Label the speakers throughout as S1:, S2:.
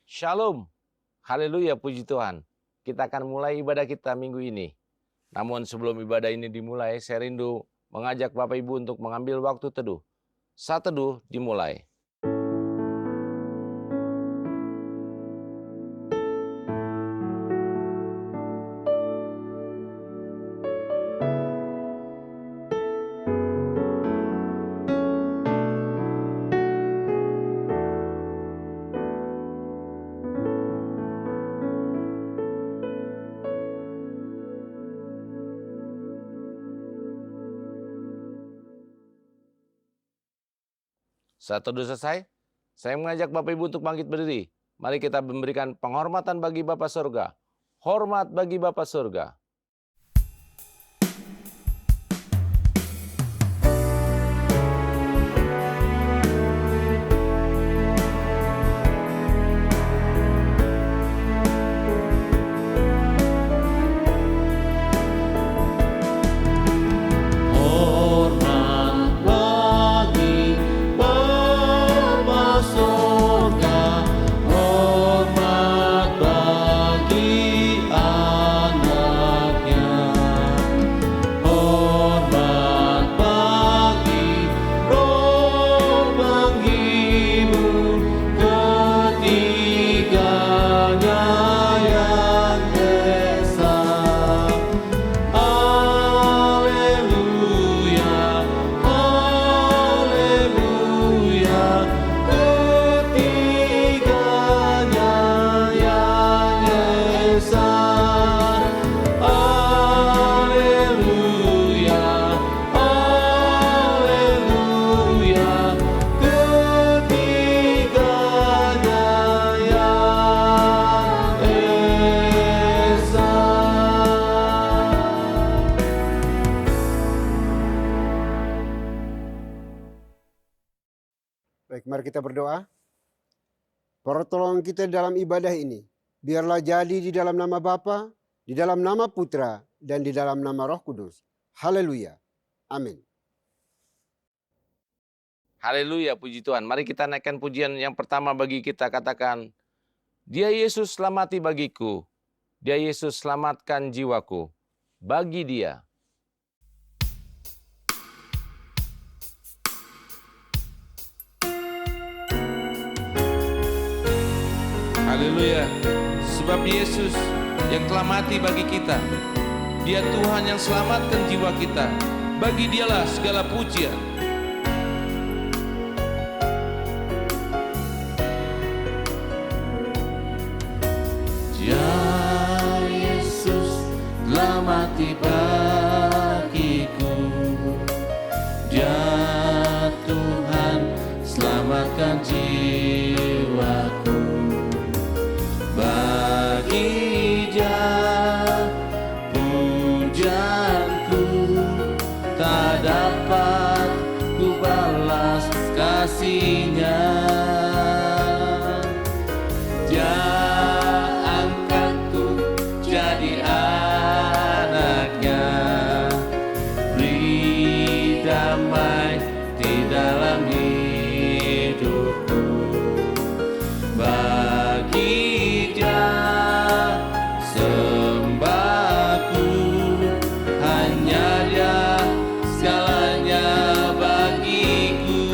S1: Shalom, haleluya, puji Tuhan. Kita akan mulai ibadah kita minggu ini. Namun sebelum ibadah ini dimulai, saya rindu mengajak Bapak Ibu untuk mengambil waktu teduh. Saat teduh dimulai. Saat teduh selesai, saya mengajak Bapak Ibu untuk bangkit berdiri. Mari kita memberikan penghormatan bagi Bapa Surga. Hormat bagi Bapa Surga.
S2: Mari kita berdoa. Pertolongan kita dalam ibadah ini, biarlah jadi di dalam nama Bapa, di dalam nama Putra, dan di dalam nama Roh Kudus. Haleluya. Amin.
S1: Haleluya, puji Tuhan. Mari kita naikkan pujian yang pertama bagi kita. Katakan, Dia Yesus selamati bagiku. Dia Yesus selamatkan jiwaku. Bagi Dia.
S3: Haleluya, sebab Yesus yang telah mati bagi kita, Dia Tuhan yang selamatkan jiwa kita. Bagi Dialah segala pujian.
S4: Dia Yesus telah mati bagiku. Dia Tuhan selamatkan jiwaku. Bagi Dia pujianku tak dapat ku balas kasih-Nya. Dia angkatku jadi anak-Nya, beri damai di dalam hidupku. Bagi Dia sembahku, hanya Dia segalanya bagiku.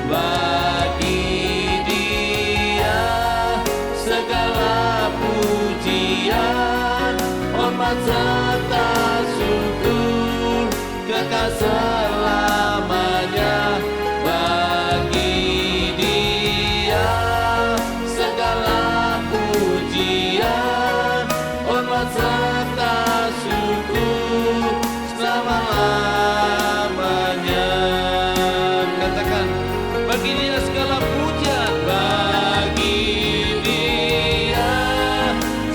S4: Bagi Dia segala pujian, hormat serta syukur kekal selamanya. Bagi Dia segala pujian, hormat serta syukur selama-lamanya. Katakan, bagi Dia segala pujian. Bagi Dia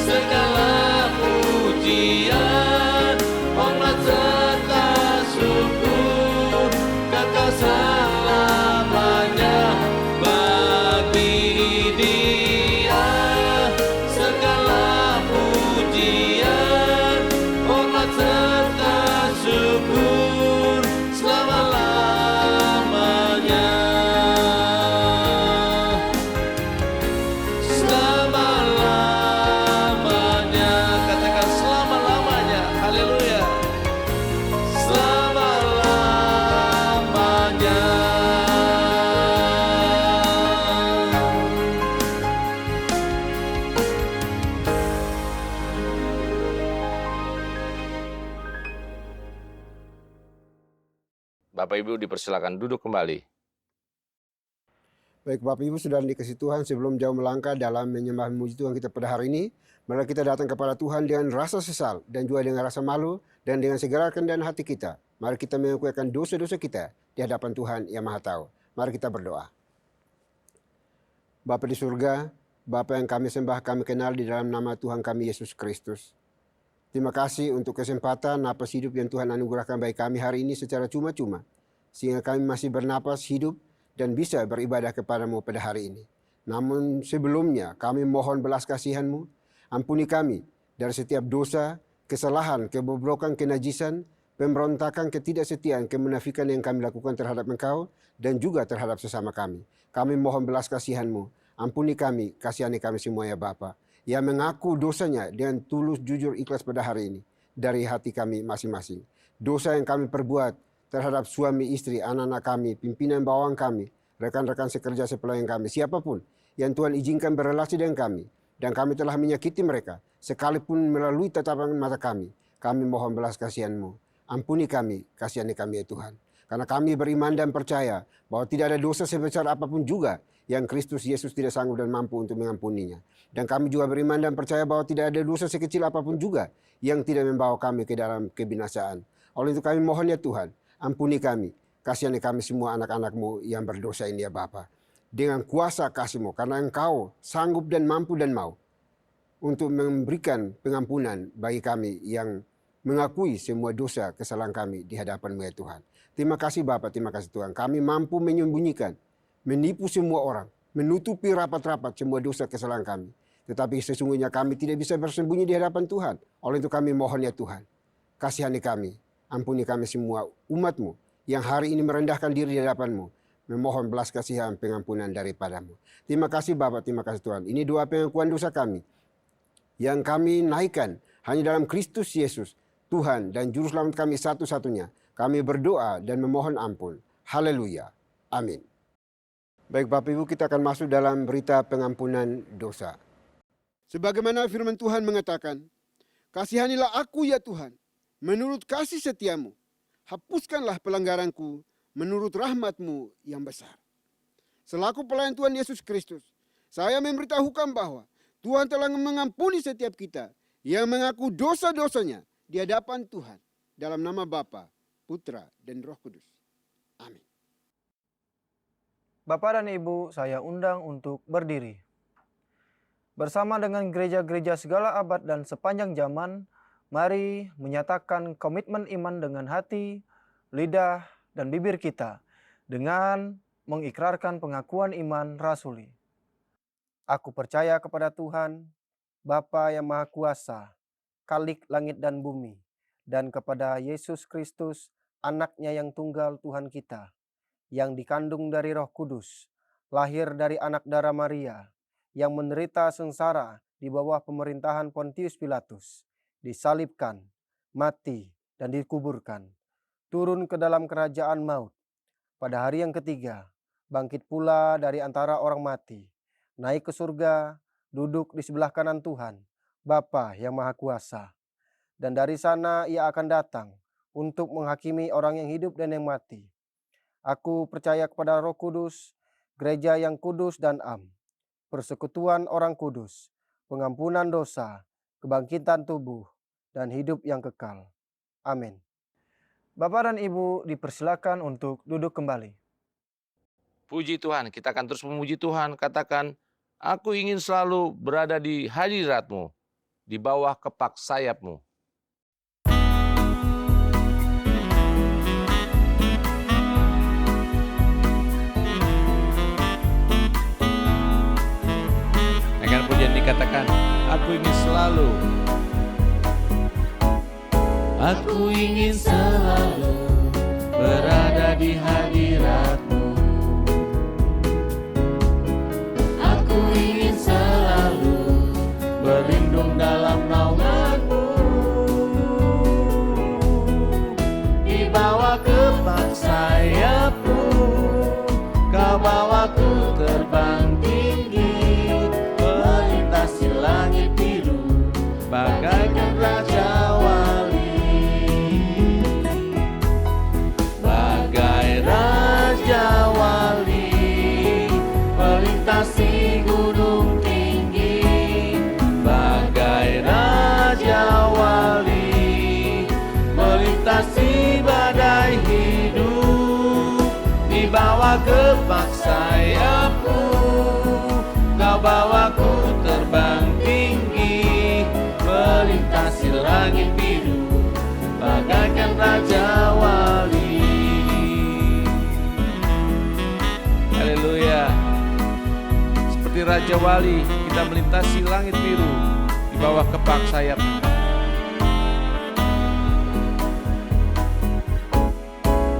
S4: segala pujian, hormat serta syukur kekal selamanya. Bagi Dia segala pujian, hormat serta syukur selama-lamanya.
S1: Bapak Ibu dipersilakan duduk kembali.
S2: Baik Bapak Ibu sudah dikasih Tuhan, sebelum jauh melangkah dalam menyembah memuji Tuhan kita pada hari ini, mari kita datang kepada Tuhan dengan rasa sesal dan juga dengan rasa malu dan dengan segala kerendahan hati kita. Mari kita mengakui akan dosa-dosa kita di hadapan Tuhan yang Maha Tahu. Mari kita berdoa. Bapa di surga, Bapa yang kami sembah, kami kenal di dalam nama Tuhan kami Yesus Kristus. Terima kasih untuk kesempatan napas hidup yang Tuhan anugerahkan bagi kami hari ini secara cuma-cuma, sehingga kami masih bernapas hidup dan bisa beribadah kepadamu pada hari ini. Namun sebelumnya kami mohon belas kasihan-Mu, ampuni kami dari setiap dosa, kesalahan, kebobrokan, kenajisan, pemberontakan, ketidaksetiaan, kemunafikan yang kami lakukan terhadap Engkau dan juga terhadap sesama kami. Kami mohon belas kasihan-Mu, ampuni kami, kasihani kami semua ya Bapa, yang mengaku dosanya dengan tulus, jujur, ikhlas pada hari ini dari hati kami masing-masing. Dosa yang kami perbuat terhadap suami, istri, anak-anak kami, pimpinan bawang kami, rekan-rekan sekerja sepelayan kami, siapapun yang Tuhan izinkan berrelasi dengan kami, dan kami telah menyakiti mereka, sekalipun melalui tatapan mata kami mohon belas kasihan-Mu. Ampuni kami, kasihani kami ya Tuhan. Karena kami beriman dan percaya bahwa tidak ada dosa sebesar apapun juga yang Kristus Yesus tidak sanggup dan mampu untuk mengampuninya. Dan kami juga beriman dan percaya bahwa tidak ada dosa sekecil apapun juga yang tidak membawa kami ke dalam kebinasaan. Oleh itu kami mohon ya Tuhan, ampuni kami, kasihani kami semua anak-anak-Mu yang berdosa ini ya Bapa. Dengan kuasa kasih-Mu, karena Engkau sanggup dan mampu dan mau untuk memberikan pengampunan bagi kami yang mengakui semua dosa kesalahan kami di hadapan-Mu ya Tuhan. Terima kasih Bapa, terima kasih Tuhan. Kami mampu menyembunyikan, menipu semua orang, menutupi rapat-rapat semua dosa kesalahan kami. Tetapi sesungguhnya kami tidak bisa bersembunyi di hadapan Tuhan. Oleh itu kami mohon ya Tuhan, kasihani kami, ampuni kami semua umat-Mu yang hari ini merendahkan diri di hadapan-Mu, memohon belas kasihan pengampunan daripada-Mu. Terima kasih Bapa, terima kasih Tuhan. Ini doa pengakuan dosa kami yang kami naikkan hanya dalam Kristus Yesus, Tuhan dan Juru Selamat kami satu-satunya. Kami berdoa dan memohon ampun. Haleluya. Amin. Baik Bapak Ibu, kita akan masuk dalam berita pengampunan dosa. Sebagaimana firman Tuhan mengatakan, kasihanilah aku ya Tuhan, menurut kasih setiamu. Hapuskanlah pelanggaranku, menurut rahmat-Mu yang besar. Selaku pelayan Tuhan Yesus Kristus, saya memberitahukan bahwa Tuhan telah mengampuni setiap kita yang mengaku dosa-dosanya di hadapan Tuhan. Dalam nama Bapa, Putra, dan Roh Kudus. Amin.
S5: Bapak dan Ibu, saya undang untuk berdiri. Bersama dengan gereja-gereja segala abad dan sepanjang zaman, mari menyatakan komitmen iman dengan hati, lidah, dan bibir kita dengan mengikrarkan pengakuan iman rasuli. Aku percaya kepada Tuhan, Bapa yang Maha Kuasa, Khalik langit dan bumi, dan kepada Yesus Kristus, Anak-Nya yang tunggal Tuhan kita, yang dikandung dari Roh Kudus, lahir dari anak darah Maria, yang menderita sengsara di bawah pemerintahan Pontius Pilatus, disalibkan, mati, dan dikuburkan, turun ke dalam kerajaan maut. Pada hari yang ketiga, bangkit pula dari antara orang mati, naik ke surga, duduk di sebelah kanan Tuhan, Bapa yang Maha Kuasa. Dan dari sana Ia akan datang untuk menghakimi orang yang hidup dan yang mati. Aku percaya kepada Roh Kudus, gereja yang kudus dan am, persekutuan orang kudus, pengampunan dosa, kebangkitan tubuh, dan hidup yang kekal. Amin. Bapak dan Ibu dipersilakan untuk duduk kembali.
S1: Puji Tuhan, kita akan terus memuji Tuhan. Katakan, aku ingin selalu berada di hadirat-Mu, di bawah kepak sayap-Mu. Dengan pujian dikatakan, aku ingin selalu.
S4: Aku ingin selalu berada di hadirat-Mu. Aku ingin selalu berlindung dalam naungan-Mu. Di bawah kepak sayap-Mu, Kau bawaku terbang tinggi, melintasi langit biru, bagaikan raja wali. kepak sayapmu, kau bawaku terbang tinggi, melintasi langit biru, bagaikan Raja Wali.
S3: Haleluya. Seperti Raja Wali, kita melintasi langit biru di bawah kepak sayap-Mu.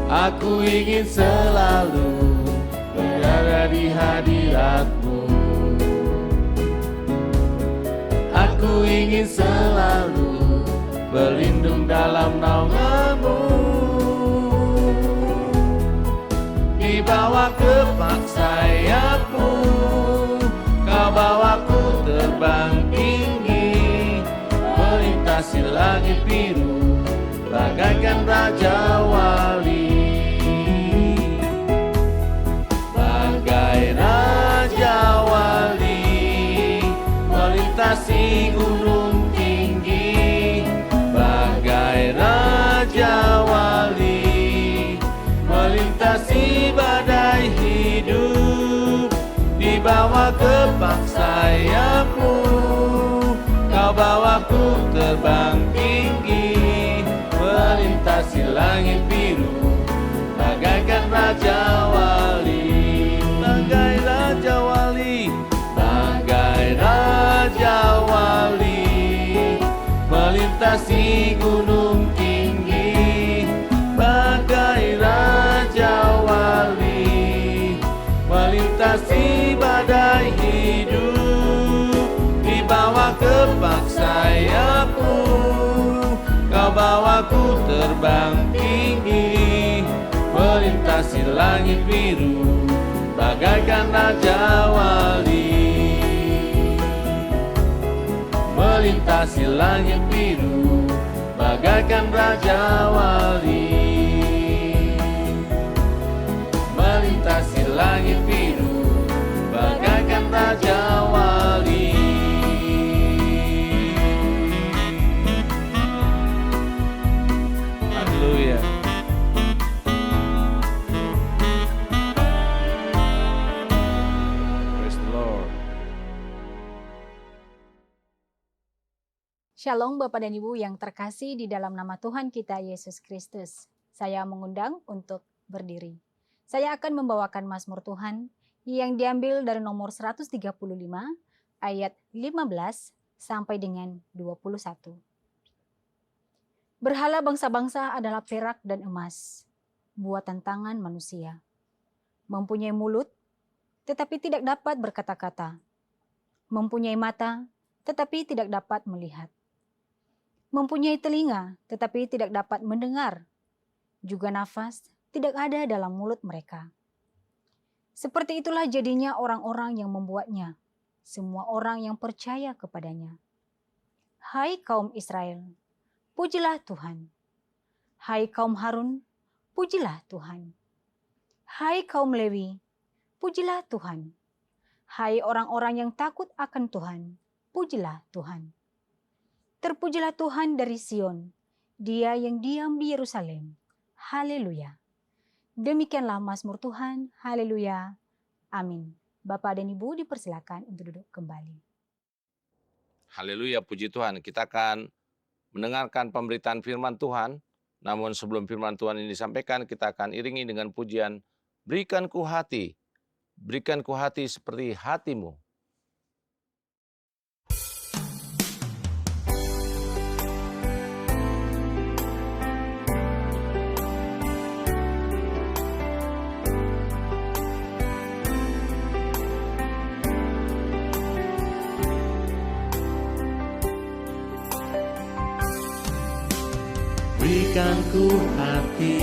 S4: Aku ingin selalu berada di hadirat-Mu. Aku ingin selalu berlindung dalam naungan-Mu. Di bawah kepak sayap-Mu, kau bawaku terbang tinggi, melintasi langit biru, bagaikan Raja Wali. Bagai Raja Wali, melintasi gunung tinggi, bagai Raja Wali, melintasi badai hidup. Di bawah kepak sayap-Mu, kau bawaku terbang tinggi, melintasi langit biru, bagaikan Raja Wali. Bagai Raja Wali, bagai Raja Wali, melintasi gunung tinggi, bagai Raja Wali, melintasi badai hidup. Di bawah kepak sayap-Mu, kau bawaku terbang tinggi, melintasi langit biru, bagaikan Raja Wali. Melintasi langit biru, bagaikan Raja Wali. Melintasi langit biru, bagaikan Raja Wali.
S3: Haleluya. Praise the Lord.
S6: Shalom Bapak dan Ibu yang terkasih di dalam nama Tuhan kita Yesus Kristus. Saya mengundang untuk berdiri. Saya akan membawakan Mazmur Tuhan yang diambil dari nomor 135 ayat 15 sampai dengan 21. Berhala bangsa-bangsa adalah perak dan emas, buatan tangan manusia. Mempunyai mulut, tetapi tidak dapat berkata-kata. Mempunyai mata, tetapi tidak dapat melihat. Mempunyai telinga, tetapi tidak dapat mendengar. Juga nafas tidak ada dalam mulut mereka. Seperti itulah jadinya orang-orang yang membuatnya, semua orang yang percaya kepadanya. Hai kaum Israel, pujilah Tuhan. Hai kaum Harun, pujilah Tuhan. Hai kaum Lewi, pujilah Tuhan. Hai orang-orang yang takut akan Tuhan, pujilah Tuhan. Terpujilah Tuhan dari Sion, Dia yang diam di Yerusalem. Haleluya. Demikianlah Mazmur Tuhan. Haleluya. Amin. Bapak dan Ibu dipersilakan untuk duduk kembali.
S1: Haleluya, puji Tuhan. Kita akan mendengarkan pemberitaan firman Tuhan. Namun sebelum firman Tuhan ini disampaikan, kita akan iringi dengan pujian, berikan ku hati seperti hatimu.
S4: Berikan ku hati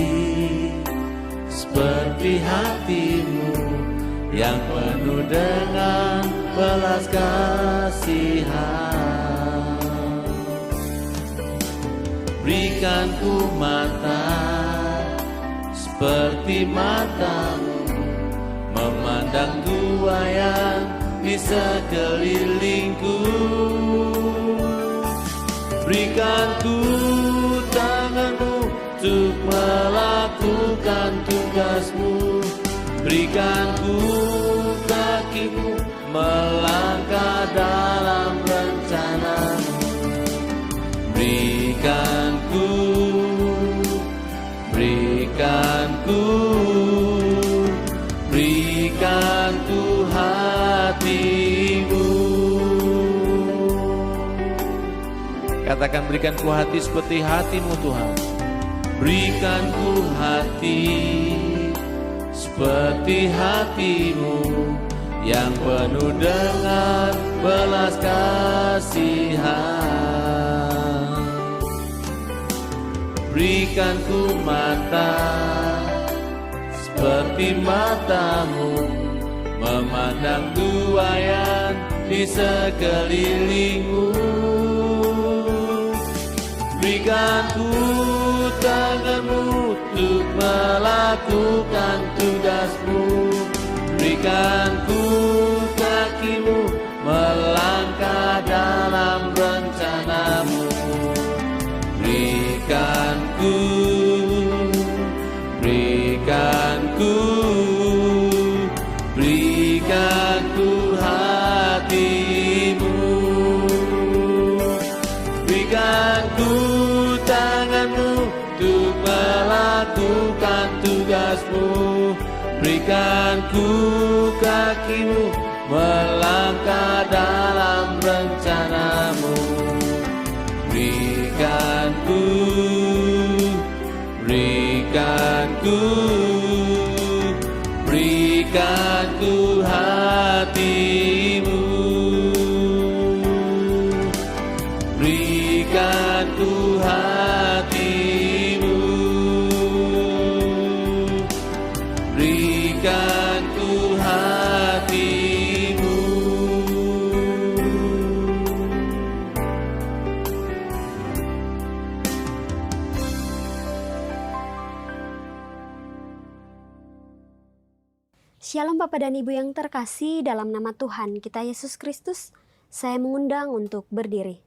S4: seperti hatimu, yang penuh dengan belas kasihan. Berikan ku mata seperti matamu, memandang tuayan di sekelilingku. Berikan ku tanganmu untuk melakukan tugasmu. Berikan Berikan ku kakimu melangkah dalam rencanamu. Berikan ku hatimu.
S3: Katakan, berikan ku hati seperti hatimu Tuhan.
S4: Berikan ku hati seperti hatimu, yang penuh dengan belas kasihan. Berikan ku mata seperti matamu, memandang tuaian di sekelilingmu. Berikan ku tanganmu untuk melakukan tugasmu. Berikan ku kakimu melangkah dalam rencanamu. Berikan ku hatimu. Berikan ku tanganmu untuk melakukan tugasmu. Berikan ku kakimu melangkah dalam rencanamu. Berikan ku hatimu. Berikan ku hatimu. Berikan ku hatimu.
S7: Shalom Bapak dan Ibu yang terkasih, dalam nama Tuhan kita Yesus Kristus, saya mengundang untuk berdiri.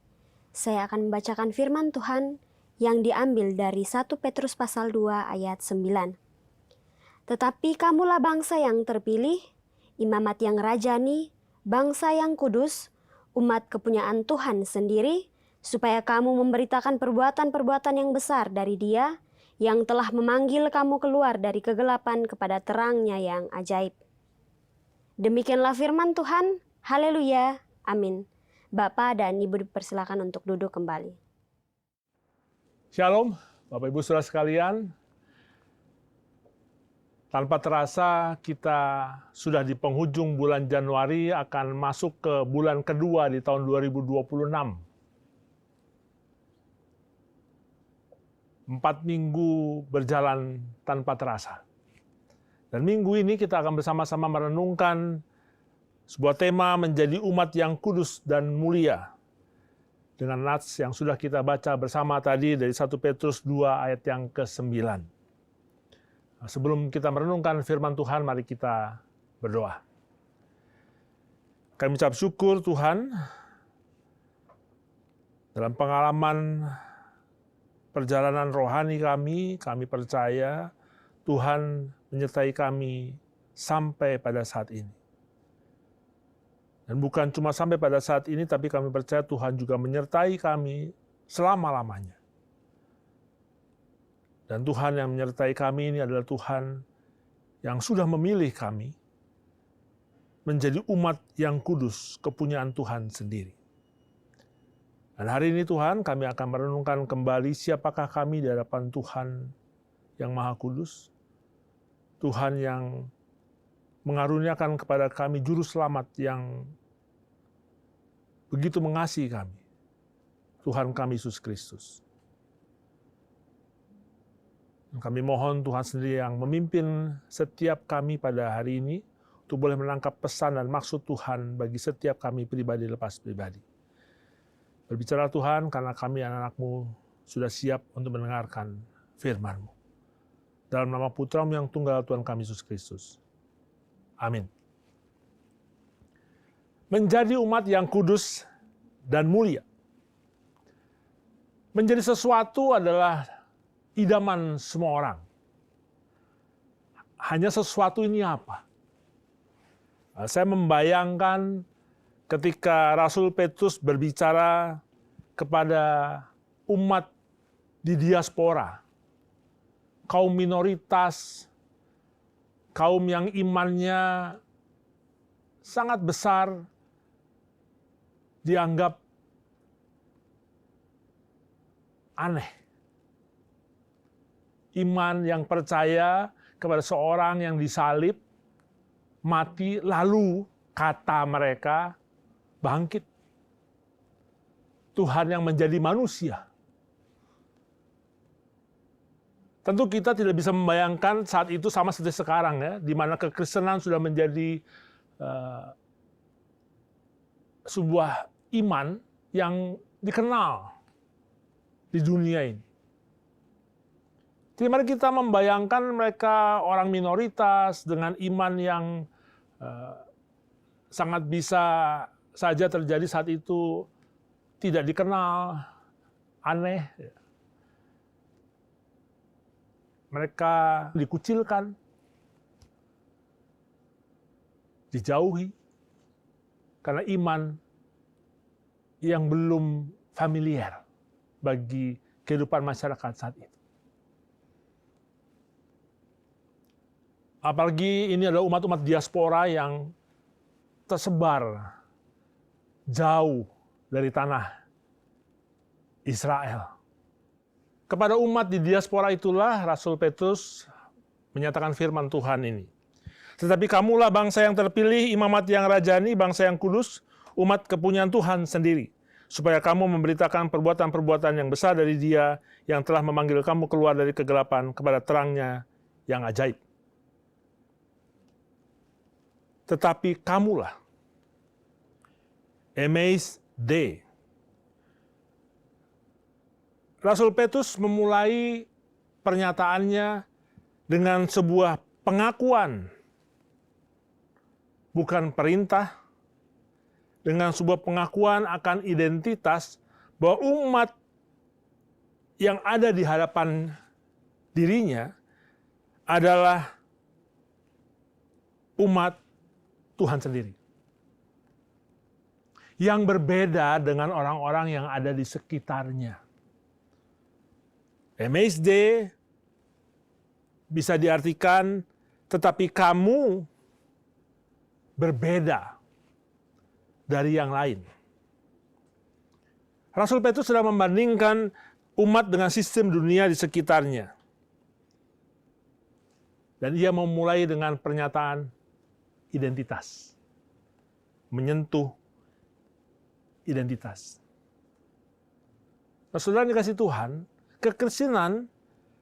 S7: Saya akan membacakan firman Tuhan yang diambil dari 1 Petrus pasal 2 ayat 9. Tetapi kamulah bangsa yang terpilih, imamat yang rajani, bangsa yang kudus, umat kepunyaan Tuhan sendiri, supaya kamu memberitakan perbuatan-perbuatan yang besar dari Dia yang telah memanggil kamu keluar dari kegelapan kepada terang-Nya yang ajaib. Demikianlah firman Tuhan. Haleluya. Amin. Bapak dan Ibu dipersilakan untuk duduk kembali.
S8: Shalom, Bapak Ibu Saudara sekalian. Tanpa terasa kita sudah di penghujung bulan Januari, akan masuk ke bulan kedua di tahun 2026. 4 minggu berjalan tanpa terasa. Dan minggu ini kita akan bersama-sama merenungkan sebuah tema menjadi umat yang kudus dan mulia. Dengan nats yang sudah kita baca bersama tadi dari 1 Petrus 2 ayat yang ke-9. Sebelum kita merenungkan firman Tuhan, mari kita berdoa. Kami ucap syukur Tuhan, dalam pengalaman perjalanan rohani kami percaya Tuhan menyertai kami sampai pada saat ini. Dan bukan cuma sampai pada saat ini, tapi kami percaya Tuhan juga menyertai kami selama-lamanya. Dan Tuhan yang menyertai kami ini adalah Tuhan yang sudah memilih kami menjadi umat yang kudus, kepunyaan Tuhan sendiri. Dan hari ini Tuhan, kami akan merenungkan kembali siapakah kami di hadapan Tuhan yang Maha Kudus. Tuhan yang mengaruniakan kepada kami juru selamat yang begitu mengasihi kami. Tuhan kami Yesus Kristus. Kami mohon Tuhan sendiri yang memimpin setiap kami pada hari ini untuk boleh menangkap pesan dan maksud Tuhan bagi setiap kami pribadi lepas pribadi. Berbicara Tuhan, karena kami anak-anak-Mu sudah siap untuk mendengarkan firman-Mu. Dalam nama Putra-Mu yang tunggal Tuhan kami Yesus Kristus. Amin. Menjadi umat yang kudus dan mulia. Menjadi sesuatu adalah idaman semua orang. Hanya sesuatu ini apa? Saya membayangkan ketika Rasul Petrus berbicara kepada umat di diaspora, kaum minoritas, kaum yang imannya sangat besar, dianggap aneh. Iman yang percaya kepada seorang yang disalib, mati, lalu kata mereka bangkit. Tuhan yang menjadi manusia. Tentu kita tidak bisa membayangkan saat itu sama seperti sekarang ya, di mana kekristenan sudah menjadi sebuah iman yang dikenal di dunia ini. Jadi mari kita membayangkan mereka orang minoritas dengan iman yang sangat bisa saja terjadi saat itu, tidak dikenal, aneh. Mereka dikucilkan, dijauhi, karena iman yang belum familiar bagi kehidupan masyarakat saat itu. Apalagi ini adalah umat-umat diaspora yang tersebar jauh dari tanah Israel. Kepada umat di diaspora itulah Rasul Petrus menyatakan firman Tuhan ini. Tetapi kamulah bangsa yang terpilih, imamat yang rajani, bangsa yang kudus, umat kepunyaan Tuhan sendiri, supaya kamu memberitakan perbuatan-perbuatan yang besar dari Dia yang telah memanggil kamu keluar dari kegelapan kepada terangnya yang ajaib. Tetapi kamulah, emeis de. Rasul Petrus memulai pernyataannya dengan sebuah pengakuan, bukan perintah, dengan sebuah pengakuan akan identitas bahwa umat yang ada di hadapan dirinya adalah umat Tuhan sendiri. Yang berbeda dengan orang-orang yang ada di sekitarnya. Emeis de bisa diartikan, tetapi kamu berbeda dari yang lain. Rasul Petrus sedang membandingkan umat dengan sistem dunia di sekitarnya. Dan ia memulai dengan pernyataan identitas. Menyentuh identitas. Nah, saudara dikasih Tuhan, kekristenan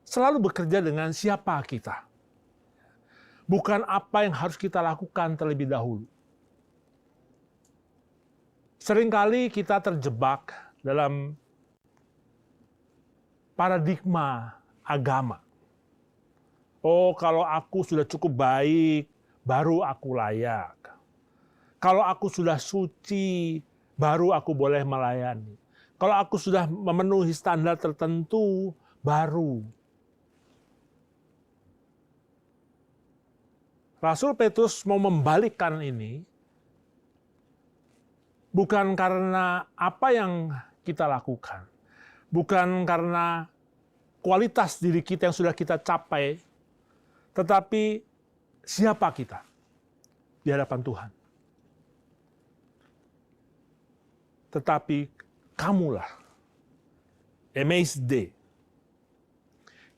S8: selalu bekerja dengan siapa kita. Bukan apa yang harus kita lakukan terlebih dahulu. Seringkali kita terjebak dalam paradigma agama. Oh, kalau aku sudah cukup baik, baru aku layak. Kalau aku sudah suci, baru aku boleh melayani. Kalau aku sudah memenuhi standar tertentu, baru. Rasul Petrus mau membalikkan ini, bukan karena apa yang kita lakukan, bukan karena kualitas diri kita yang sudah kita capai, tetapi siapa kita di hadapan Tuhan. Tetapi kamulah, emeis de.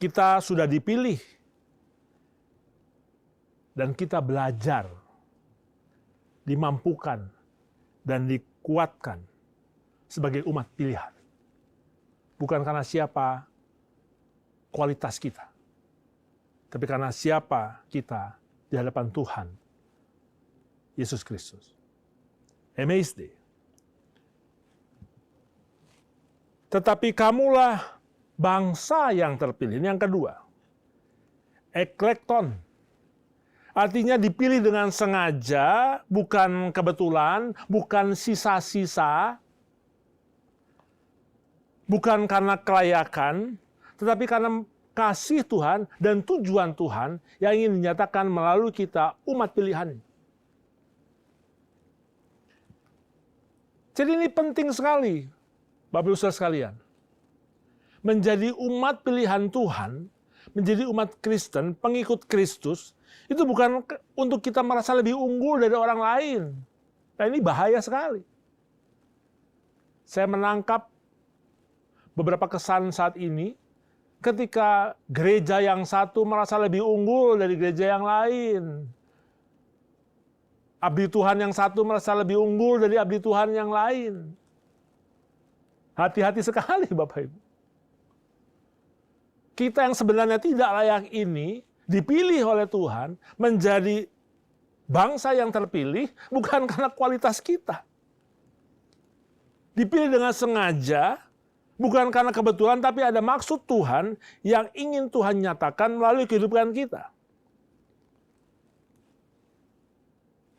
S8: Kita sudah dipilih dan kita belajar, dimampukan dan dikuatkan sebagai umat pilihan. Bukan karena siapa kualitas kita, tapi karena siapa kita di hadapan Tuhan Yesus Kristus. Emeis de. Tetapi kamulah bangsa yang terpilih. Ini yang kedua. Eklekton. Artinya dipilih dengan sengaja, bukan kebetulan, bukan sisa-sisa, bukan karena kelayakan, tetapi karena kasih Tuhan dan tujuan Tuhan yang ingin dinyatakan melalui kita umat pilihan. Jadi ini penting sekali, Bapak Ibu Saudara sekalian. Menjadi umat pilihan Tuhan, menjadi umat Kristen, pengikut Kristus, itu bukan untuk kita merasa lebih unggul dari orang lain. Nah, ini bahaya sekali. Saya menangkap beberapa kesan saat ini ketika gereja yang satu merasa lebih unggul dari gereja yang lain. Abdi Tuhan yang satu merasa lebih unggul dari abdi Tuhan yang lain. Hati-hati sekali Bapak Ibu. Kita yang sebenarnya tidak layak ini dipilih oleh Tuhan menjadi bangsa yang terpilih bukan karena kualitas kita. Dipilih dengan sengaja, bukan karena kebetulan, tapi ada maksud Tuhan yang ingin Tuhan nyatakan melalui kehidupan kita.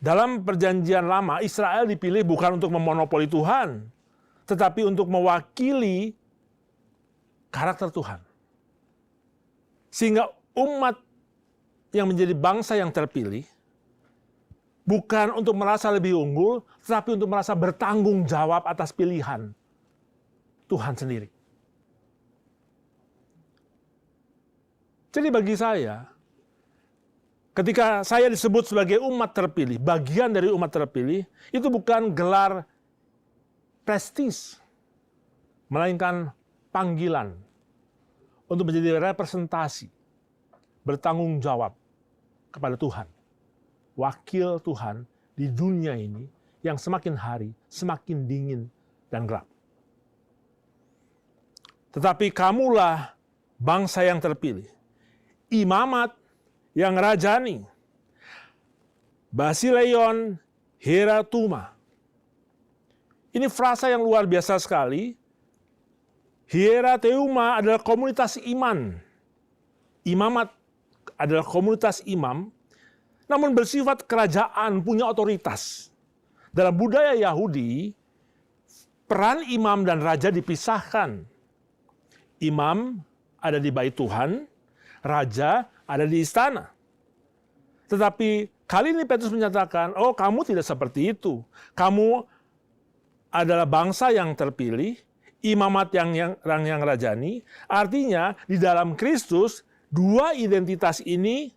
S8: Dalam perjanjian lama, Israel dipilih bukan untuk memonopoli Tuhan, tetapi untuk mewakili karakter Tuhan. Sehingga umat yang menjadi bangsa yang terpilih, bukan untuk merasa lebih unggul, tetapi untuk merasa bertanggung jawab atas pilihan Tuhan sendiri. Jadi bagi saya, ketika saya disebut sebagai umat terpilih, bagian dari umat terpilih, itu bukan gelar prestis, melainkan panggilan untuk menjadi representasi, bertanggung jawab kepada Tuhan. Wakil Tuhan di dunia ini yang semakin hari semakin dingin dan gelap. Tetapi kamulah bangsa yang terpilih, imamat yang rajani, basileion hieratuma. Ini frasa yang luar biasa sekali. Hierateuma adalah komunitas iman. Imamat adalah komunitas imam, namun bersifat kerajaan, punya otoritas. Dalam budaya Yahudi, peran imam dan raja dipisahkan. Imam ada di bait Tuhan, raja ada di istana. Tetapi kali ini Petrus menyatakan, oh kamu tidak seperti itu. Kamu adalah bangsa yang terpilih, imamat yang rajani. Artinya di dalam Kristus, dua identitas ini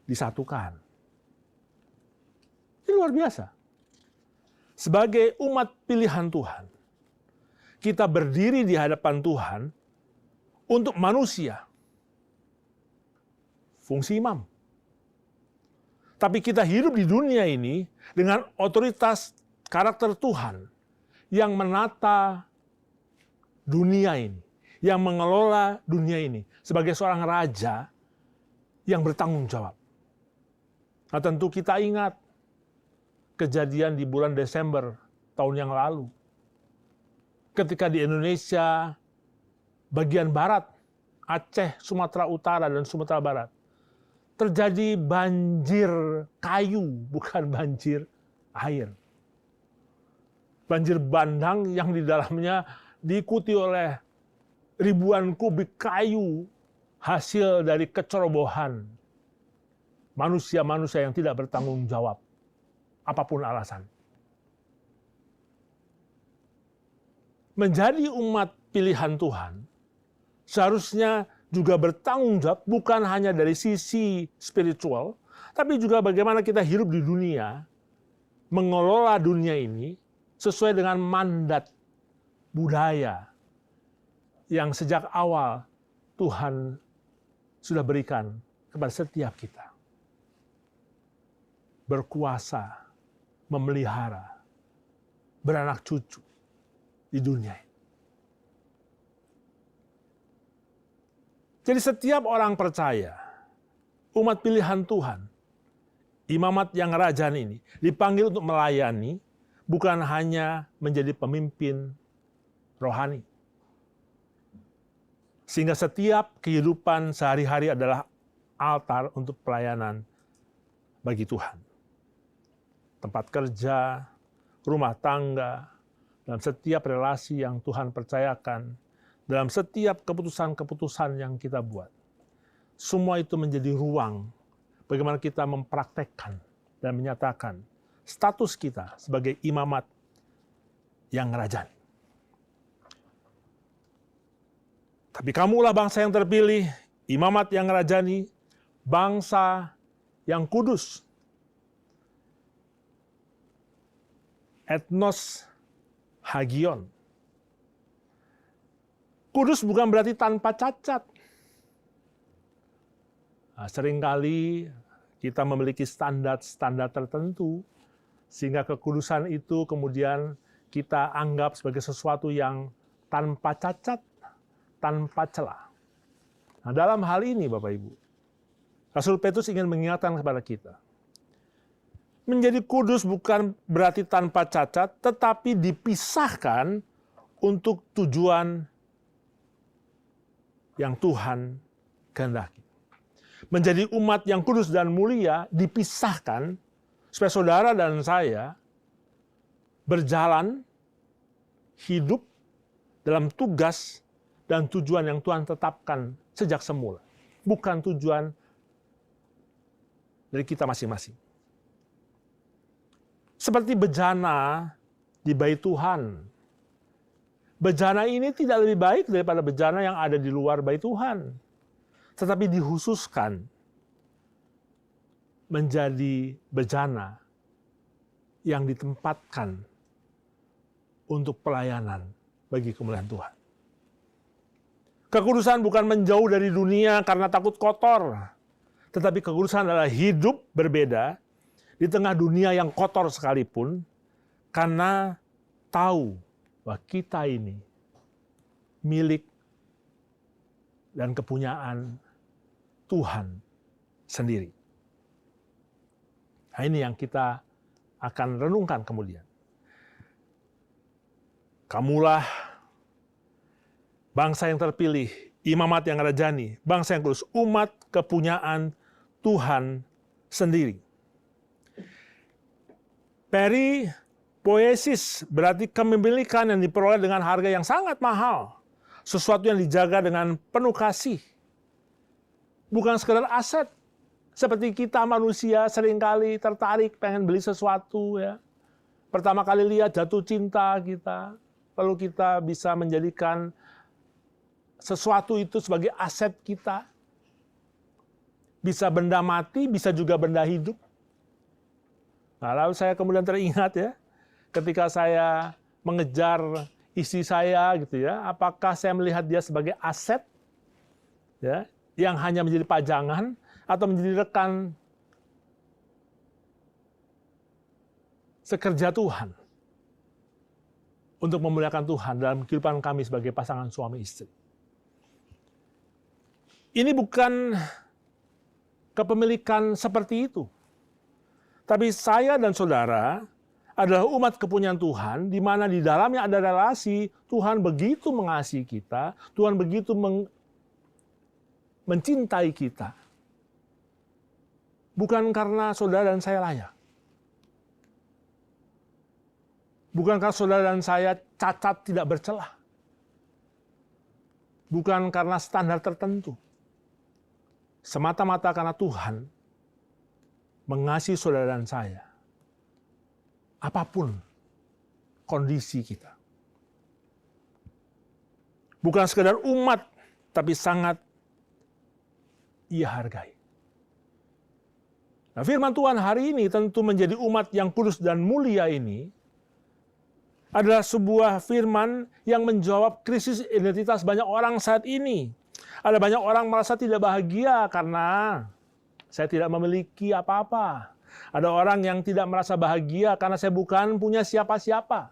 S8: disatukan. Ini luar biasa. Sebagai umat pilihan Tuhan, kita berdiri di hadapan Tuhan untuk manusia. Fungsi imam. Tapi kita hidup di dunia ini dengan otoritas karakter Tuhan yang menata dunia ini, yang mengelola dunia ini sebagai seorang raja yang bertanggung jawab. Nah, tentu kita ingat kejadian di bulan Desember tahun yang lalu. Ketika di Indonesia bagian barat, Aceh, Sumatera Utara, dan Sumatera Barat, terjadi banjir kayu, bukan banjir air. Banjir bandang yang di dalamnya diikuti oleh ribuan kubik kayu hasil dari kecerobohan manusia-manusia yang tidak bertanggung jawab, apapun alasan. Menjadi umat pilihan Tuhan seharusnya juga bertanggung jawab bukan hanya dari sisi spiritual, tapi juga bagaimana kita hidup di dunia, mengelola dunia ini sesuai dengan mandat budaya yang sejak awal Tuhan sudah berikan kepada setiap kita. Berkuasa, memelihara, beranak cucu di dunia ini. Jadi setiap orang percaya, umat pilihan Tuhan, imamat yang rajani ini dipanggil untuk melayani, bukan hanya menjadi pemimpin rohani. Sehingga setiap kehidupan sehari-hari adalah altar untuk pelayanan bagi Tuhan. Tempat kerja, rumah tangga, dalam setiap relasi yang Tuhan percayakan, dalam setiap keputusan-keputusan yang kita buat. Semua itu menjadi ruang bagaimana kita mempraktekkan dan menyatakan status kita sebagai imamat yang ngerajani. Tapi kamulah bangsa yang terpilih, imamat yang ngerajani, bangsa yang kudus. Etnos hagion. Kudus bukan berarti tanpa cacat. Nah, seringkali kita memiliki standar-standar tertentu, sehingga kekudusan itu kemudian kita anggap sebagai sesuatu yang tanpa cacat, tanpa celah. Nah, dalam hal ini Bapak Ibu, Rasul Petrus ingin mengingatkan kepada kita, menjadi kudus bukan berarti tanpa cacat, tetapi dipisahkan untuk tujuan yang Tuhan kehendaki. Menjadi umat yang kudus dan mulia dipisahkan supaya saudara dan saya berjalan hidup dalam tugas dan tujuan yang Tuhan tetapkan sejak semula. Bukan tujuan dari kita masing-masing. Seperti bejana di bait Tuhan. Bejana ini tidak lebih baik daripada bejana yang ada di luar bait Tuhan. Tetapi dikhususkan menjadi bejana yang ditempatkan untuk pelayanan bagi kemuliaan Tuhan. Kekudusan bukan menjauh dari dunia karena takut kotor. Tetapi kekudusan adalah hidup berbeda di tengah dunia yang kotor sekalipun, karena tahu bahwa kita ini milik dan kepunyaan Tuhan sendiri. Nah, ini yang kita akan renungkan kemudian. Kamulah bangsa yang terpilih, imamat yang rajani, bangsa yang kudus, umat kepunyaan Tuhan sendiri. Peripoiesis berarti kepemilikan yang diperoleh dengan harga yang sangat mahal. Sesuatu yang dijaga dengan penuh kasih. Bukan sekedar aset. Seperti kita manusia seringkali tertarik pengen beli sesuatu ya. Pertama kali lihat jatuh cinta kita. Lalu kita bisa menjadikan sesuatu itu sebagai aset kita. Bisa benda mati, bisa juga benda hidup. Nah, lalu saya kemudian teringat ya, ketika saya mengejar istri saya gitu ya, apakah saya melihat dia sebagai aset ya, yang hanya menjadi pajangan atau menjadi rekan sekerja Tuhan untuk memuliakan Tuhan dalam kehidupan kami sebagai pasangan suami istri. Ini bukan kepemilikan seperti itu. Tapi saya dan saudara adalah umat kepunyaan Tuhan, di mana di dalamnya ada relasi. Tuhan begitu mengasihi kita, Tuhan begitu mencintai kita. Bukan karena saudara dan saya layak. Bukan karena saudara dan saya cacat tidak bercelah. Bukan karena standar tertentu. Semata-mata karena Tuhan mengasihi saudara dan saya. Apapun kondisi kita. Bukan sekedar umat, tapi sangat ia hargai. Nah, firman Tuhan hari ini tentu menjadi umat yang kudus dan mulia ini adalah sebuah firman yang menjawab krisis identitas banyak orang saat ini. Ada banyak orang merasa tidak bahagia karena saya tidak memiliki apa-apa. Ada orang yang tidak merasa bahagia karena saya bukan punya siapa-siapa.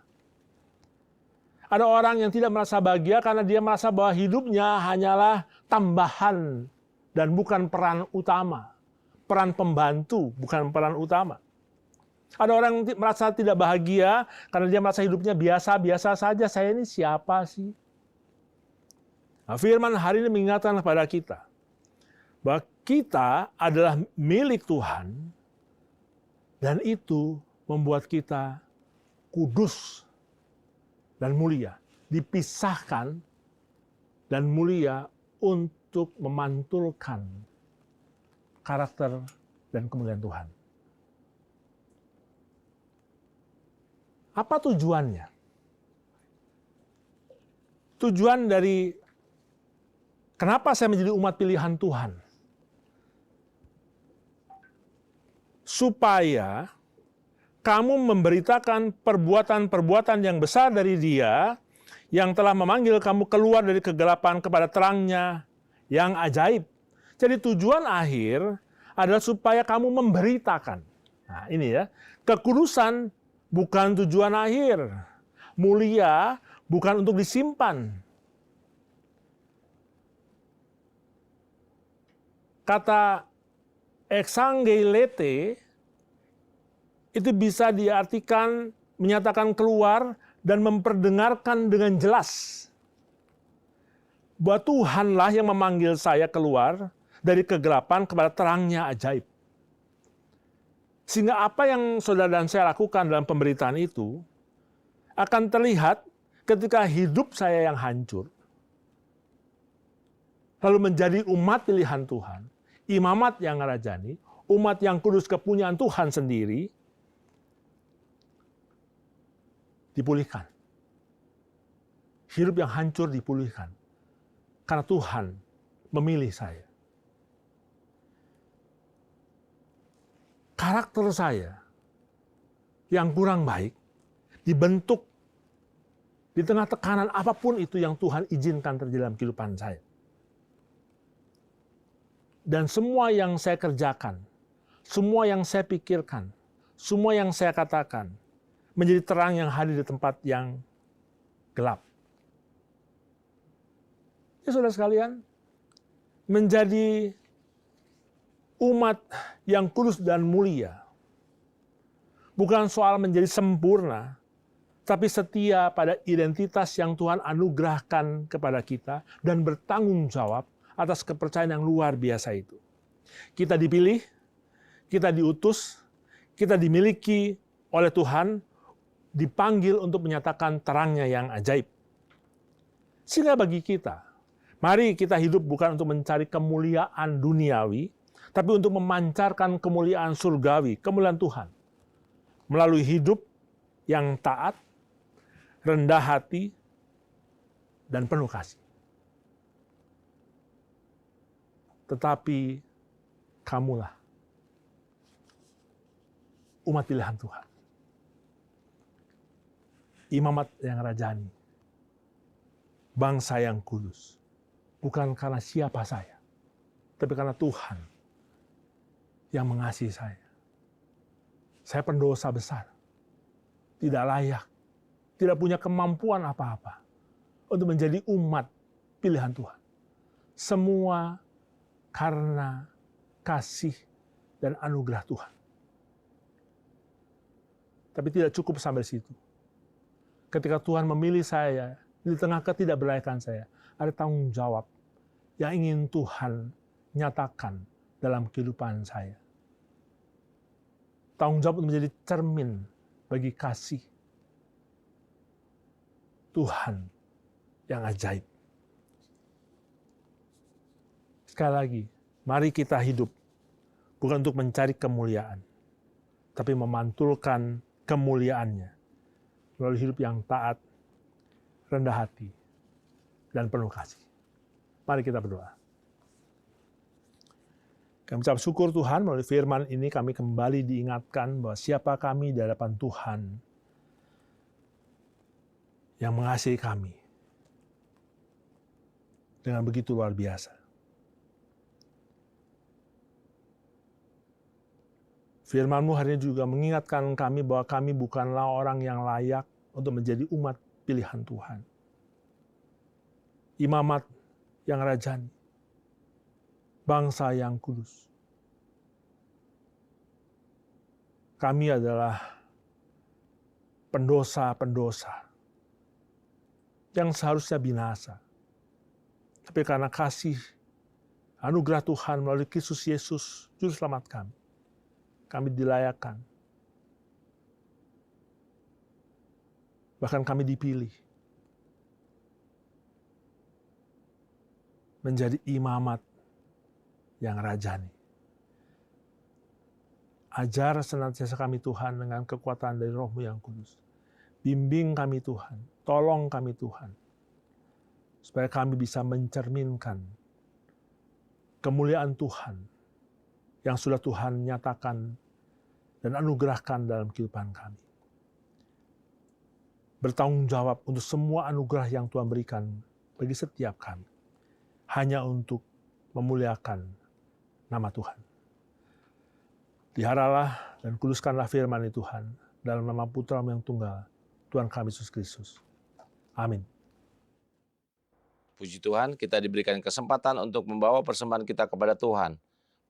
S8: Ada orang yang tidak merasa bahagia karena dia merasa bahwa hidupnya hanyalah tambahan dan bukan peran utama. Peran pembantu, bukan peran utama. Ada orang yang merasa tidak bahagia karena dia merasa hidupnya biasa-biasa saja. Saya ini siapa sih? Nah, firman hari ini mengingatkan kepada kita bahwa kita adalah milik Tuhan dan itu membuat kita kudus dan mulia, dipisahkan dan mulia untuk memantulkan karakter dan kemuliaan Tuhan. Apa tujuannya? tujuan dari kenapa saya menjadi umat pilihan Tuhan. Supaya kamu memberitakan perbuatan-perbuatan yang besar dari Dia yang telah memanggil kamu keluar dari kegelapan kepada terang-Nya yang ajaib. Jadi tujuan akhir adalah supaya kamu memberitakan. Nah, ini ya, kekudusan bukan tujuan akhir. Mulia bukan untuk disimpan. Kata exangelete itu bisa diartikan menyatakan keluar dan memperdengarkan dengan jelas bahwa Tuhanlah yang memanggil saya keluar dari kegelapan kepada terang-Nya ajaib. Sehingga apa yang saudara dan saya lakukan dalam pemberitaan itu akan terlihat ketika hidup saya yang hancur, lalu menjadi umat pilihan Tuhan, imamat yang ngerajani, umat yang kudus kepunyaan Tuhan sendiri, dipulihkan. Hidup yang hancur dipulihkan. Karena Tuhan memilih saya. Karakter saya yang kurang baik dibentuk di tengah tekanan apapun itu yang Tuhan izinkan terjadi dalam kehidupan saya. Dan semua yang saya kerjakan, semua yang saya pikirkan, semua yang saya katakan, menjadi terang yang hadir di tempat yang gelap. Ya saudara sekalian, menjadi umat yang kudus dan mulia bukan soal menjadi sempurna, tapi setia pada identitas yang Tuhan anugerahkan kepada kita dan bertanggung jawab atas kepercayaan yang luar biasa itu. Kita dipilih, kita diutus, kita dimiliki oleh Tuhan, dipanggil untuk menyatakan terang-Nya yang ajaib. Sehingga bagi kita, mari kita hidup bukan untuk mencari kemuliaan duniawi, tapi untuk memancarkan kemuliaan surgawi, kemuliaan Tuhan. Melalui hidup yang taat, rendah hati, dan penuh kasih. Tetapi kamulah umat pilihan Tuhan. Imamat yang rajani. Bangsa yang kudus. Bukan karena siapa saya, tapi karena Tuhan yang mengasihi saya. Saya pendosa besar. Tidak layak. Tidak punya kemampuan apa-apa untuk menjadi umat pilihan Tuhan. Semua karena kasih dan anugerah Tuhan. Tapi tidak cukup sampai situ. Ketika Tuhan memilih saya, di tengah ketidakberlayakan saya, ada tanggung jawab yang ingin Tuhan nyatakan dalam kehidupan saya. Tanggung jawab untuk menjadi cermin bagi kasih Tuhan yang ajaib. Sekali lagi, mari kita hidup bukan untuk mencari kemuliaan, tapi memantulkan kemuliaan-Nya melalui hidup yang taat, rendah hati, dan penuh kasih. Mari kita berdoa. Kami ucap syukur Tuhan, melalui firman ini kami kembali diingatkan bahwa siapa kami di hadapan Tuhan yang mengasihi kami dengan begitu luar biasa. Firman-Mu hari ini juga mengingatkan kami bahwa kami bukanlah orang yang layak untuk menjadi umat pilihan Tuhan. Imamat yang rajani. Bangsa yang kudus. Kami adalah pendosa-pendosa yang seharusnya binasa. Tapi karena kasih anugerah Tuhan melalui Kristus Yesus, Juru Selamat kami dilayakkan. Bahkan kami dipilih menjadi imamat yang rajani. Ajar senantiasa kami Tuhan dengan kekuatan dari Roh-Mu yang kudus. Bimbing kami Tuhan, tolong kami Tuhan. supaya kami bisa mencerminkan kemuliaan Tuhan yang sudah Tuhan nyatakan dan anugerahkan dalam kehidupan kami. Bertanggung jawab untuk semua anugerah yang Tuhan berikan bagi setiap kami, hanya untuk memuliakan nama Tuhan. Peliharalah dan kuduskanlah firman Tuhan dalam nama Putra-Mu yang tunggal, Tuhan kami Yesus Kristus. Amin.
S1: Puji Tuhan, kita diberikan kesempatan untuk membawa persembahan kita kepada Tuhan.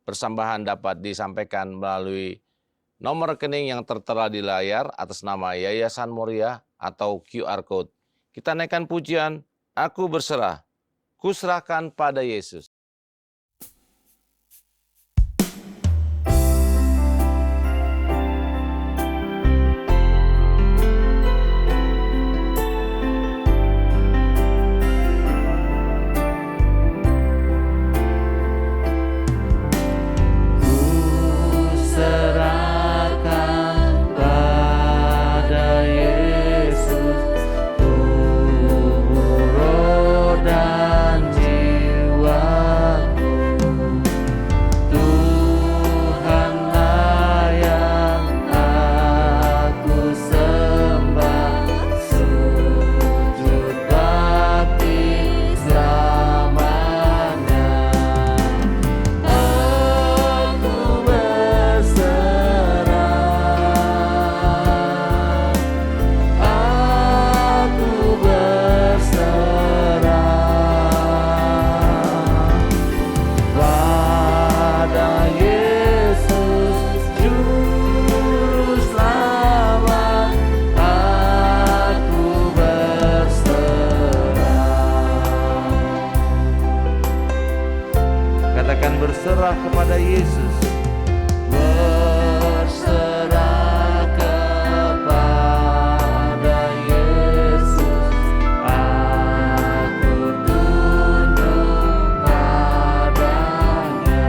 S1: Persembahan dapat disampaikan melalui nomor rekening yang tertera di layar atas nama Yayasan Moria atau QR Code. Kita naikkan pujian, Aku berserah, kuserahkan pada Yesus.
S3: berserah kepada Yesus. Berserah kepada Yesus. Aku tunduk padanya.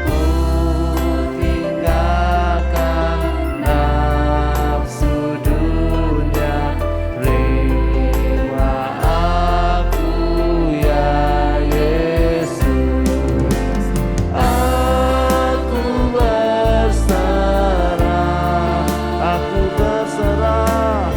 S3: Ku tinggalkan nafsu dunia. Terima aku ya Yesus. Aku berserah, aku berserah,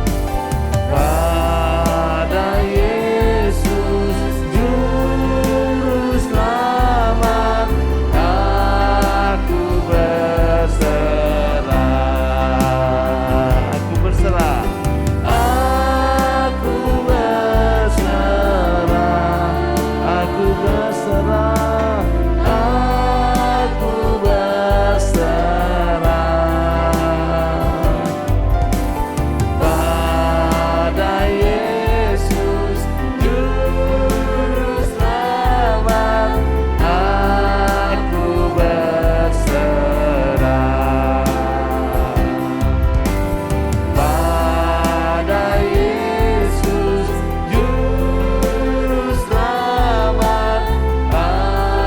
S3: aku berserah pada Yesus Juru Selamat. Aku berserah, aku berserah. Aku berserah, aku berserah, aku berserah pada Yesus Juru Selamat. Aku berserah pada Yesus Juru Selamat.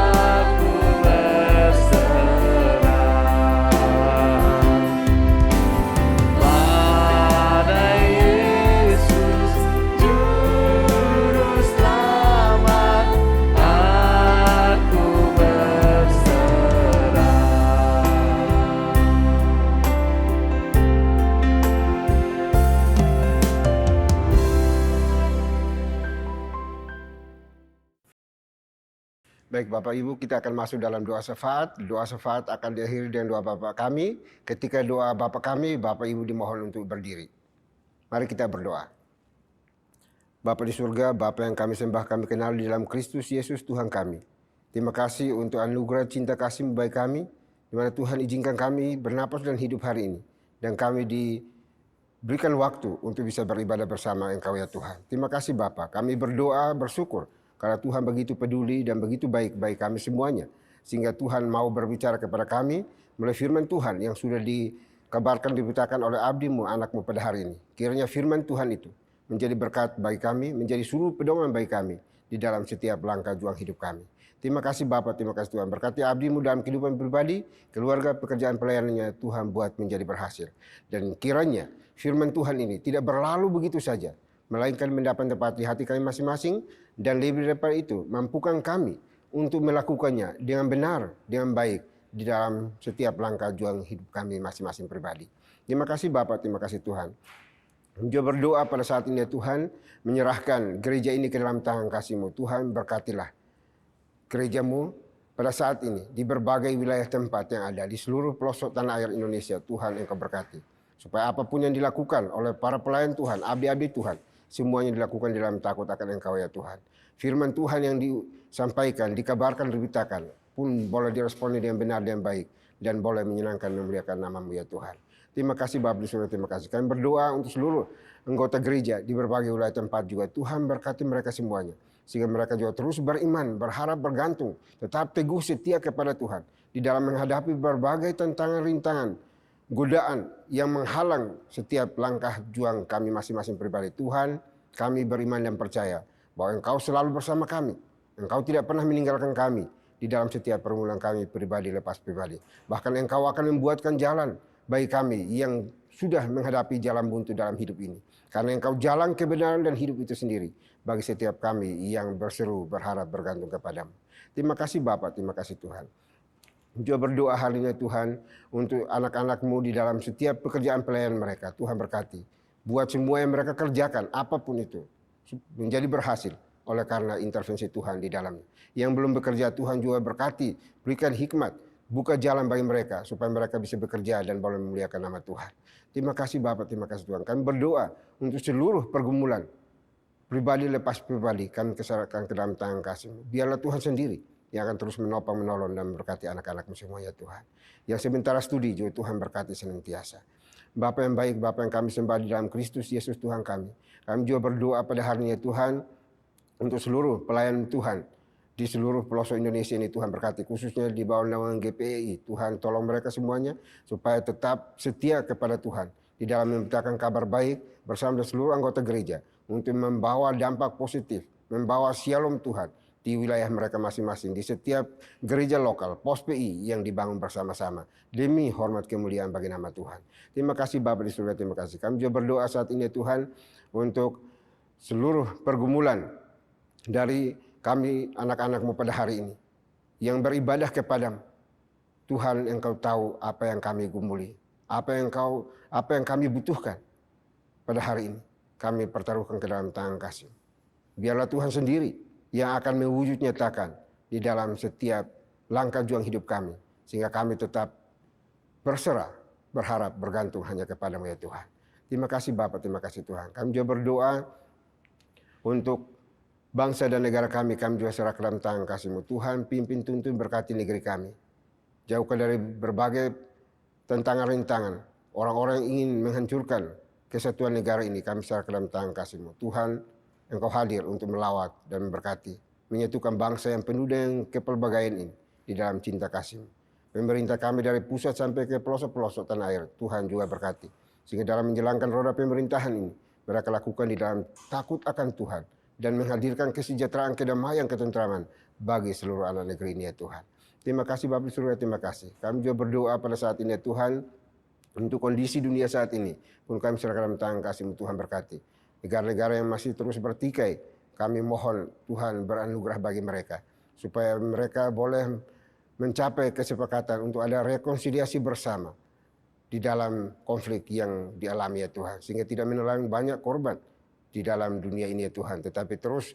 S3: Aku berserah pada Yesus Juru Selamat. Aku berserah.
S2: Baik Bapak Ibu, kita akan masuk dalam doa syafaat. Doa syafaat akan diakhiri dengan doa Bapak kami. Ketika doa Bapak kami, Bapak Ibu dimohon untuk berdiri. Mari kita berdoa. Bapa di surga, Bapa yang kami sembah, kami kenal di dalam Kristus Yesus Tuhan kami. Terima kasih untuk anugerah cinta kasih-Mu bagi kami, di mana Tuhan izinkan kami bernapas dan hidup hari ini. Dan kami diberikan waktu untuk bisa beribadah bersama Engkau ya Tuhan. Terima kasih Bapa, kami berdoa bersyukur karena Tuhan begitu peduli dan begitu baik bagi kami semuanya. Sehingga Tuhan mau berbicara kepada kami melalui firman Tuhan yang sudah dikabarkan, diberitakan oleh abdi-Mu, anak-Mu pada hari ini. Kiranya firman Tuhan itu menjadi berkat bagi kami, menjadi suluh pedoman bagi kami. di dalam setiap langkah juang hidup kami. Terima kasih Bapa, terima kasih Tuhan. Berkati abdi-Mu dalam kehidupan pribadi, keluarga, pekerjaan pelayanannya, Tuhan buat menjadi berhasil. Dan kiranya firman Tuhan ini tidak berlalu begitu saja, melainkan mendapat tempat di hati kami masing-masing, dan lebih daripada itu, mampukan kami untuk melakukannya dengan benar, dengan baik, di dalam setiap langkah juang hidup kami masing-masing pribadi. Terima kasih Bapa, terima kasih Tuhan. Juga berdoa pada saat ini ya Tuhan, menyerahkan gereja ini ke dalam tangan kasih-Mu. Tuhan berkatilah gereja-Mu pada saat ini di berbagai wilayah tempat yang ada di seluruh pelosok tanah air Indonesia. Tuhan Engkau berkati. Supaya apapun yang dilakukan oleh para pelayan Tuhan, abdi-abdi Tuhan, semuanya dilakukan dalam takut akan Engkau ya Tuhan. Firman Tuhan yang disampaikan, dikabarkan, diberitakan pun boleh diresponi dengan benar dan baik, dan boleh menyenangkan dan memuliakan nama-Mu ya Tuhan. Terima kasih Bapa di surga, terima kasih. Kami berdoa untuk seluruh anggota gereja di berbagai wilayah tempat juga. Tuhan berkati mereka semuanya, sehingga mereka juga terus beriman, berharap, bergantung, tetap teguh setia kepada Tuhan di dalam menghadapi berbagai tantangan, rintangan, godaan yang menghalang setiap langkah juang kami masing-masing pribadi. Tuhan, kami beriman dan percaya bahwa Engkau selalu bersama kami. Engkau tidak pernah meninggalkan kami di dalam setiap permulaan kami pribadi lepas pribadi. Bahkan Engkau akan membuatkan jalan bagi kami yang sudah menghadapi jalan buntu dalam hidup ini. Karena Engkau jalan kebenaran dan hidup itu sendiri bagi setiap kami yang berseru, berharap, bergantung kepadamu. Terima kasih Bapa, terima kasih Tuhan. Juga berdoa hari ini Tuhan untuk anak-anak-Mu di dalam setiap pekerjaan pelayanan mereka. Tuhan berkati. Buat semua yang mereka kerjakan, apapun itu, menjadi berhasil oleh karena intervensi Tuhan di dalamnya. Yang belum bekerja Tuhan juga berkati, berikan hikmat, buka jalan bagi mereka supaya mereka bisa bekerja dan boleh memuliakan nama Tuhan. Terima kasih Bapak, terima kasih Tuhan. Kami berdoa untuk seluruh pergumulan pribadi lepas pribadi, kami keserahkan ke dalam tangan kasih-Mu. Biarlah Tuhan sendiri yang akan terus menopang, menolong dan memberkati anak-anak-Mu semua ya Tuhan. Yang sementara studi juga Tuhan berkati senantiasa. Bapa yang baik, Bapa yang kami sembah di dalam Kristus Yesus Tuhan kami. Kami juga berdoa pada hari ini Tuhan untuk seluruh pelayan Tuhan di seluruh pelosok Indonesia ini. Tuhan berkati, khususnya di bawah naungan GPI. Tuhan tolong mereka semuanya supaya tetap setia kepada Tuhan di dalam memberitakan kabar baik bersama dengan seluruh anggota gereja untuk membawa dampak positif, membawa shalom Tuhan di wilayah mereka masing-masing, di setiap gereja lokal, pos PI yang dibangun bersama-sama demi hormat kemuliaan bagi nama Tuhan. Terima kasih Bapa di surga, terima kasih. Kami juga berdoa saat ini Tuhan untuk seluruh pergumulan dari kami anak-anak-Mu pada hari ini yang beribadah kepadamu. Tuhan, Engkau tahu apa yang kami gumuli, apa yang kami butuhkan pada hari ini. Kami pertaruhkan ke dalam tangan kasih. Biarlah Tuhan sendiri yang akan mewujud nyatakan di dalam setiap langkah juang hidup kami, sehingga kami tetap berserah, berharap, bergantung hanya kepadamu ya Tuhan. Terima kasih Bapak, terima kasih Tuhan. Kami juga berdoa untuk bangsa dan negara kami juga serah ke dalam tangan kasih-Mu. Tuhan pimpin, tuntun, berkati negeri kami. Jauhkan dari berbagai tantangan rintangan, orang-orang yang ingin menghancurkan kesatuan negara ini, kami serah ke dalam tangan kasih-Mu. Tuhan, Engkau hadir untuk melawat dan memberkati, menyatukan bangsa yang penuh dengan kepelbagaian ini di dalam cinta kasih-Mu. Pemerintah kami dari pusat sampai ke pelosok-pelosok tanah air, Tuhan juga berkati. Sehingga dalam menjalankan roda pemerintahan ini, mereka lakukan di dalam takut akan Tuhan dan menghadirkan kesejahteraan, kedamaian, ketentraman bagi seluruh anak negeri ini ya Tuhan. Terima kasih Bapak di surga, terima kasih. Kami juga berdoa pada saat ini ya Tuhan, untuk kondisi dunia saat ini, pun kami serahkan dalam tangan kasih-Mu. Tuhan berkati. Negara-negara yang masih terus bertikai, kami mohon Tuhan beranugerah bagi mereka, supaya mereka boleh mencapai kesepakatan untuk ada rekonsiliasi bersama di dalam konflik yang dialami ya Tuhan, sehingga tidak menelan banyak korban di dalam dunia ini ya Tuhan, tetapi terus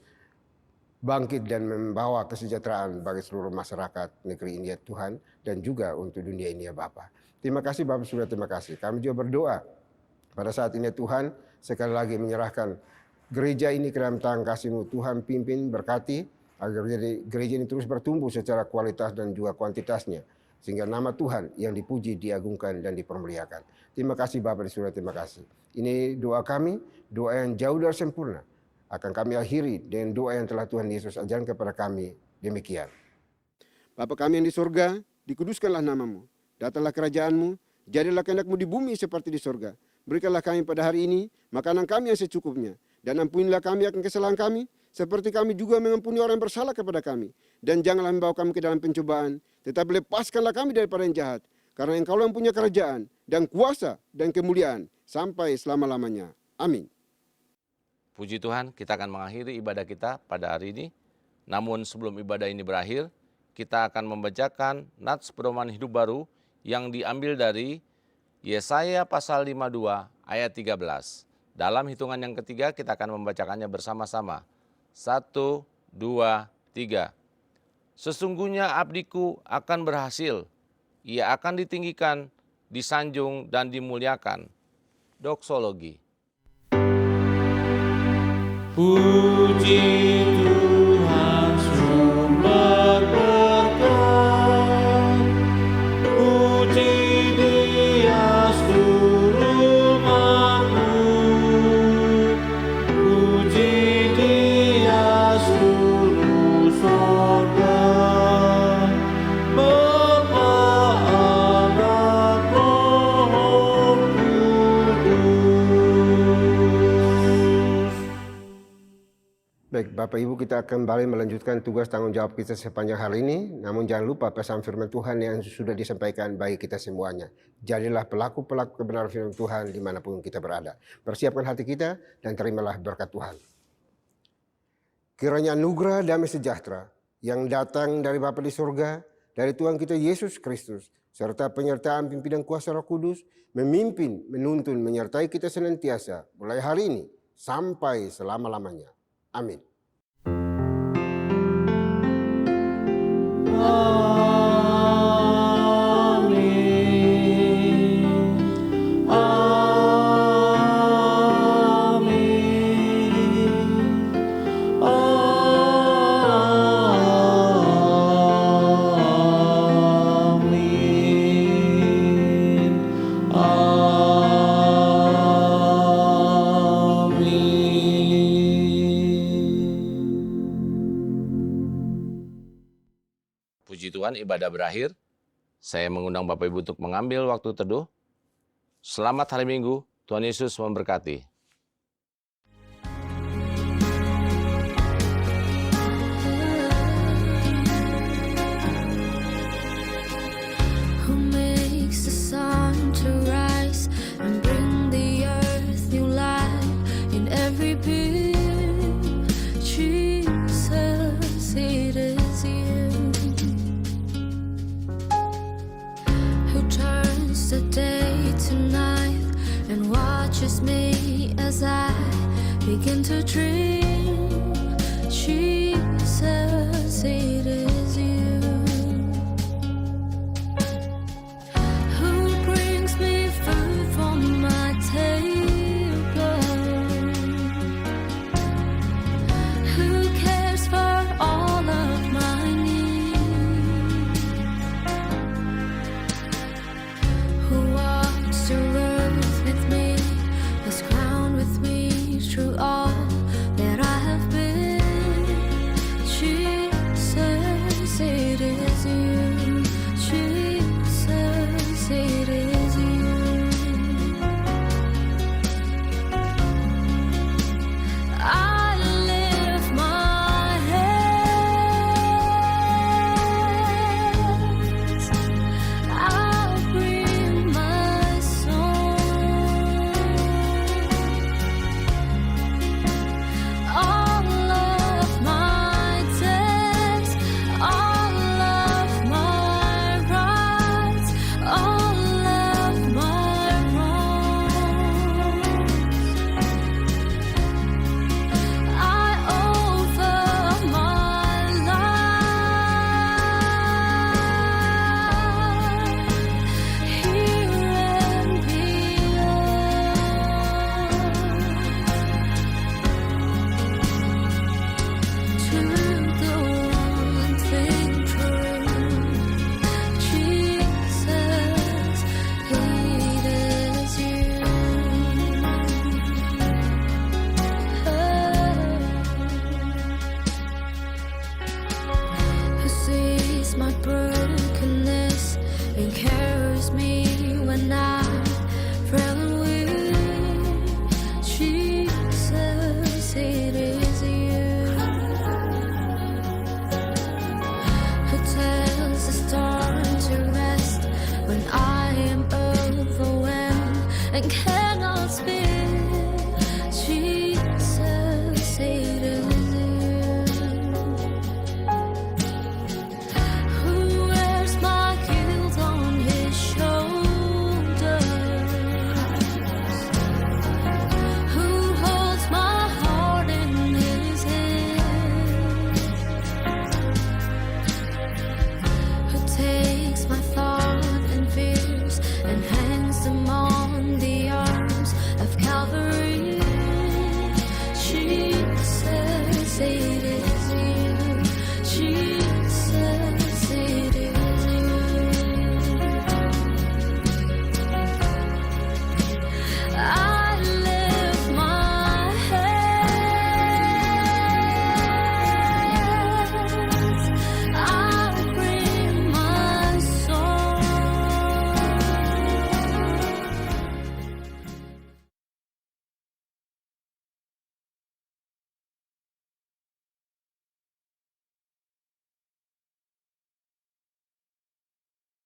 S2: bangkit dan membawa kesejahteraan bagi seluruh masyarakat negeri ini ya Tuhan, dan juga untuk dunia ini ya Bapa. Terima kasih Bapak sudah, terima kasih. Kami juga berdoa pada saat ini ya Tuhan, sekali lagi menyerahkan gereja ini ke dalam tangan kasih-Mu. Tuhan pimpin, berkati, agar gereja ini terus bertumbuh secara kualitas dan juga kuantitasnya, sehingga nama Tuhan yang dipuji, diagungkan, dan dipermuliakan. Terima kasih Bapak di surga, terima kasih. Ini doa kami, doa yang jauh dari sempurna. Akan kami akhiri dengan doa yang telah Tuhan Yesus ajarkan kepada kami. Demikian. Bapa kami yang di surga, dikuduskanlah nama-Mu. Datanglah kerajaan-Mu, jadilah kehendak-Mu di bumi seperti di surga. Berikanlah kami pada hari ini makanan kami yang secukupnya. Dan ampunilah kami akan kesalahan kami, seperti kami juga mengampuni orang yang bersalah kepada kami. Dan janganlah membawa kami ke dalam pencobaan, tetapi lepaskanlah kami daripada yang jahat. Karena Engkau yang punya kerajaan dan kuasa dan kemuliaan sampai selama-lamanya. Amin.
S1: Puji Tuhan, kita akan mengakhiri ibadah kita pada hari ini. Namun sebelum ibadah ini berakhir, kita akan membacakan nats pedoman hidup baru yang diambil dari Yesaya pasal 52 ayat 13. Dalam hitungan yang ketiga kita akan membacakannya bersama-sama. 1, 2, 3. Sesungguhnya abdiku akan berhasil, ia akan ditinggikan, disanjung dan dimuliakan. Doksologi.
S4: Puji Tuhan sumber berkat, puji Dia seluruh makhluk, puji Dia seluruh sorga, Bapa, Anak, Roh Kudus.
S2: Baik, Bapak Ibu, kita kembali melanjutkan tugas tanggung jawab kita sepanjang hari ini. Namun jangan lupa pesan firman Tuhan yang sudah disampaikan bagi kita semuanya. Jadilah pelaku-pelaku kebenaran firman Tuhan dimanapun kita berada. Persiapkan hati kita dan terimalah berkat Tuhan. Kiranya anugerah damai sejahtera yang datang dari Bapa di surga, dari Tuhan kita Yesus Kristus, serta penyertaan pimpinan kuasa Roh Kudus, memimpin, menuntun, menyertai kita senantiasa, mulai hari ini sampai selama-lamanya. Amin.
S1: Puji Tuhan, ibadah berakhir. Saya mengundang Bapak Ibu untuk mengambil waktu teduh. Selamat hari Minggu, Tuhan Yesus memberkati.
S9: Who makes the sun to rise and bring the earth new life in every being? Jesus, it is you. Who turns the day to night and watches me as I begin to dream. Jesus, it is you. Who brings me food from my table? Who cares for all of my needs? Who walks the road with me, is crowned with me through all that I have been. Jesus, it is you. Jesus, it is you. I lift my hands, I'll bring my song. All of my debts, all of my rights, all of my wrongs, I offer my life here and beyond to the one thing true. Jesus, it is you. Who sees my broken